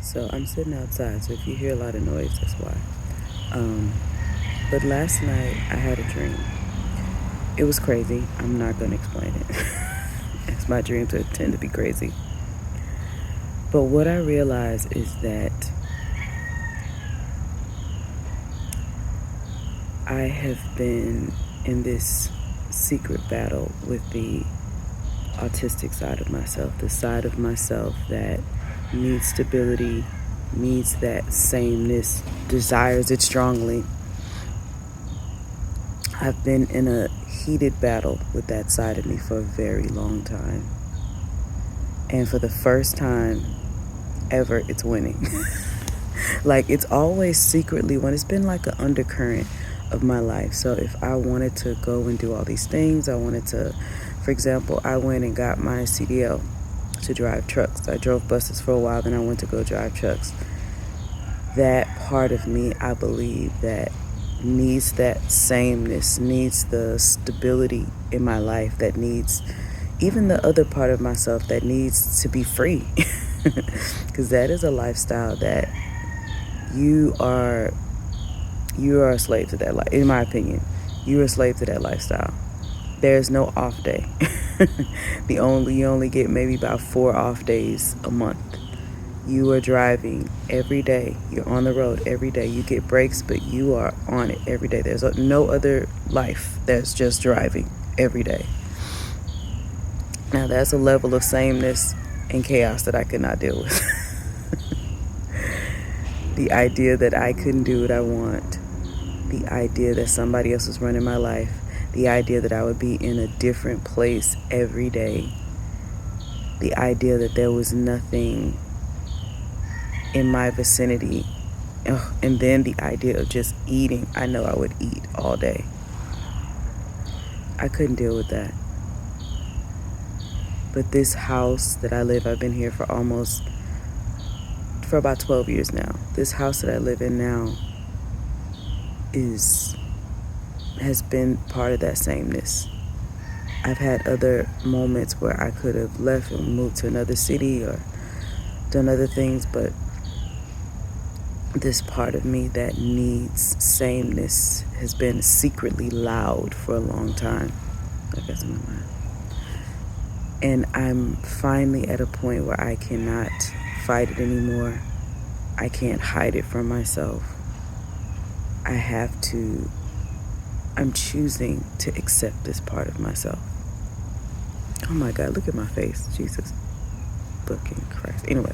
So I'm sitting outside, so if you hear a lot of noise, that's why. But last night I had a dream. It was crazy. I'm not going to explain it. As my dreams tend to be crazy. But what I realized is that I have been in this secret battle with the autistic side of myself, the side of myself that needs stability, needs that sameness, desires it strongly. I've been in a heated battle with that side of me for a very long time. And for the first time ever, it's winning. Like, it's always secretly when it's been like an undercurrent of my life. So if I wanted to go and do all these things, I wanted to, for example, I went and got my CDL to drive trucks. I drove buses for a while, then I went to go drive trucks. That part of me, I believe, that needs that sameness, needs the stability in my life, that needs even the other part of myself that needs to be free. Because that is a lifestyle that you are a slave to that life. In my opinion, you're a slave to that lifestyle. There's no off day. You only get maybe about 4 off days a month. You are driving every day. You're on the road every day. You get breaks, but you are on it every day. There's no other life. There's just driving every day. Now, that's a level of sameness and chaos that I could not deal with. The idea that I couldn't do what I want. The idea that somebody else was running my life. The idea that I would be in a different place every day. The idea that there was nothing in my vicinity. And then the idea of just eating. I know I would eat all day. I couldn't deal with that. But this house that I live, I've been here for about 12 years now. This house that I live in now has been part of that sameness. I've had other moments where I could have left and moved to another city or done other things, but this part of me that needs sameness has been secretly loud for a long time. I got some in mind. And I'm finally at a point where I cannot fight it anymore. I can't hide it from myself. I'm choosing to accept this part of myself. Oh my God, look at my face. Jesus fucking Christ. Anyway,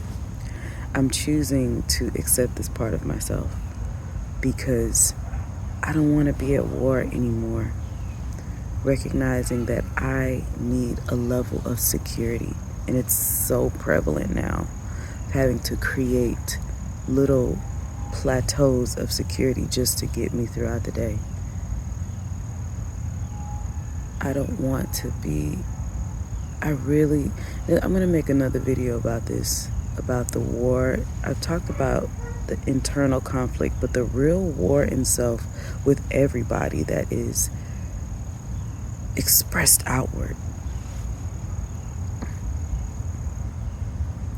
I'm choosing to accept this part of myself because I don't want to be at war anymore. Recognizing that I need a level of security, and it's so prevalent now, having to create little plateaus of security just to get me throughout the day. I don't want to be, I'm going to make another video about this, about the war. I've talked about the internal conflict, but the real war in self with everybody that is expressed outward.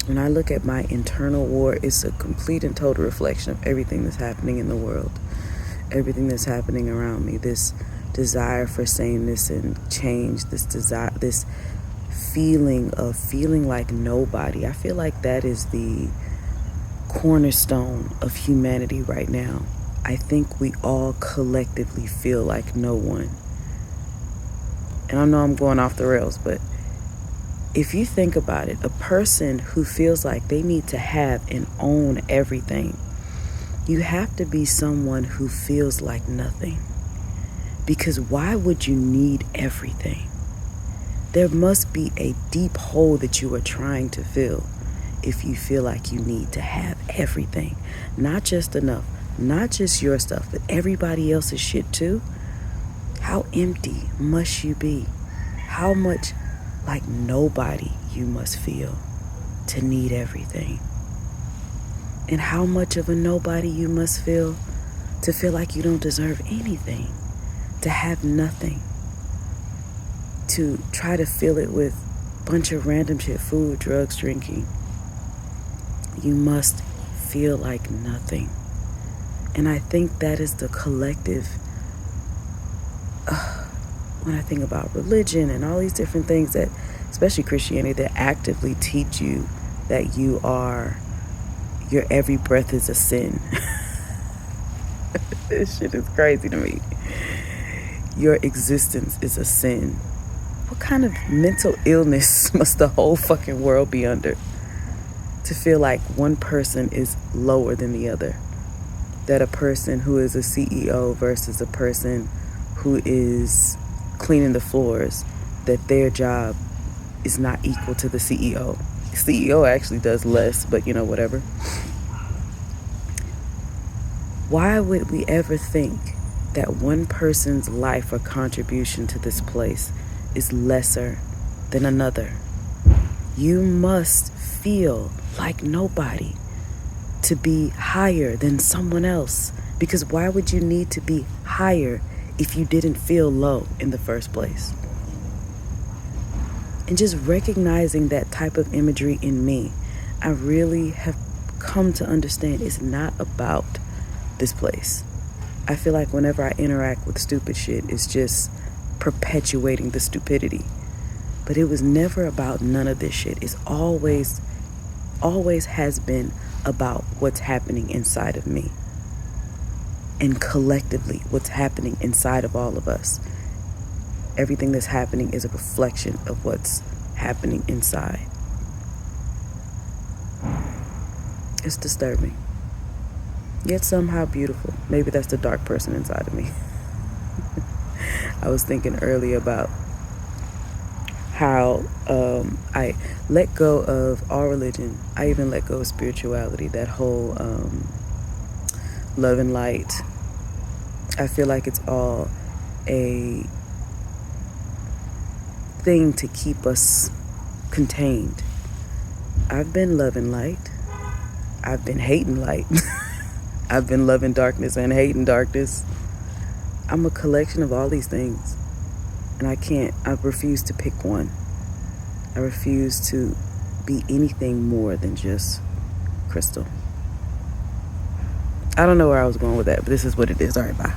When I look at my internal war, it's a complete and total reflection of everything that's happening in the world, everything that's happening around me. This desire for sameness and change, this feeling like nobody. I feel like that is the cornerstone of humanity right now. I think we all collectively feel like no one. And I know I'm going off the rails, but if you think about it, a person who feels like they need to have and own everything, you have to be someone who feels like nothing. Because why would you need everything? There must be a deep hole that you are trying to fill if you feel like you need to have everything. Not just enough, not just your stuff, but everybody else's shit too. How empty must you be? How much like nobody you must feel to need everything? And how much of a nobody you must feel to feel like you don't deserve anything, to have nothing, to try to fill it with a bunch of random shit, food, drugs, drinking. You must feel like nothing. And I think that is the collective, when I think about religion and all these different things that, especially Christianity, that actively teach you that your every breath is a sin. This shit is crazy to me. Your existence is a sin. What kind of mental illness must the whole fucking world be under to feel like one person is lower than the other? That a person who is a CEO versus a person who is cleaning the floors, that their job is not equal to the CEO. The CEO actually does less, but whatever. Why would we ever think that one person's life or contribution to this place is lesser than another? You must feel like nobody to be higher than someone else. Because why would you need to be higher if you didn't feel low in the first place? And just recognizing that type of imagery in me, I really have come to understand it's not about this place. I feel like whenever I interact with stupid shit, it's just perpetuating the stupidity. But it was never about none of this shit. It's always has been about what's happening inside of me. And collectively, what's happening inside of all of us. Everything that's happening is a reflection of what's happening inside. It's disturbing. Yet somehow beautiful. Maybe that's the dark person inside of me. I was thinking earlier about how I let go of all religion. I even let go of spirituality. That whole love and light. I feel like it's all a thing to keep us contained. I've been loving light. I've been hating light. I've been loving darkness and hating darkness. I'm a collection of all these things. And I refuse to pick one. I refuse to be anything more than just crystal. I don't know where I was going with that, but this is what it is. All right, bye.